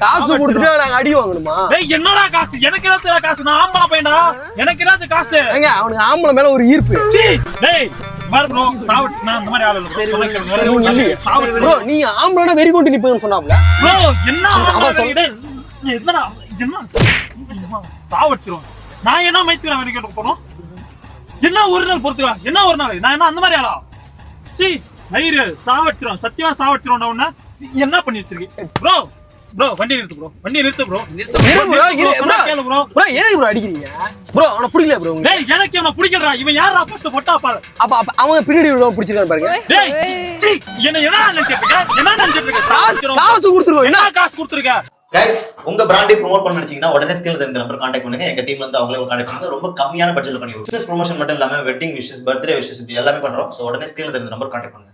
காசு கொடுத்துட்டு நாங்க அடி வாங்கணுமா? என்னடா காசு? எனக்கு என்ன காசு? நான் ஆம்பளை பையனா, எனக்கு என்ன காசு? அவனுக்கு ஆம்பளை மேல ஒரு ஈர்ப்பு. நீ ஆம்பளை வெறி கொண்டு நிப்பேன்னு சொன்னாப்ல. நான் என்ன மைத்துக்கிறேன் வெறிக்கொண்டு போனோம்? என்ன ஒரு நாள் பொறுத்துக்கா? என்ன ஒரு நாள்? நான் என்ன அந்த மாதிரி ஆளா? சி மயிறு சாவடிச்சிரும், சத்தியமா சாவடிச்சிரும். உன்ன என்ன பண்ணி வச்சிருக்கீங்க ப்ரோ? ப்ரோ வண்டி நிறுத்து ப்ரோ, வண்டி நிறுத்து ப்ரோ. கேளு ப்ரோ. ப்ரோ ஏன் ப்ரோ அடிக்கிறீங்க? ப்ரோ அவன பிடிக்கல ப்ரோ. டேய் எனக்கு அவன பிடிக்கலடா. இவன் யாரா ஃபர்ஸ்ட் பொட்டா பாரு. அப்ப அவன் பின்னாடி விடுவான் பிடிச்சிருக்கான் பாருங்க. டேய் சி என்ன நினைச்சிட்டு இருக்க? காசு கொடுத்துருவோம். என்ன காசு கொடுத்துருக்க? கைஸ், உங்க பிராண்டை ப்ரோமோட் பண்ண நினைச்சீங்கன்னா உடனே ஸ்கில் இந்த நம்பர் கான்டாக்ட் பண்ணுங்க. எங்க டீம்ல இருந்து அவங்களே கான்டாக்ட் பண்ணுங்க. ரொம்ப கம்மியான பட்ஜெட்ல பண்ணி பிசினஸ் ப்ரொமோஷன் மட்டும் இல்லாம வெட்டிங் விஷஸ், பர்த்டே விஷஸ் எல்லாமே பண்றோம். சோ உடனே ஸ்கில் இந்த நம்பர் கான்டாக்ட் பண்ணுங்க.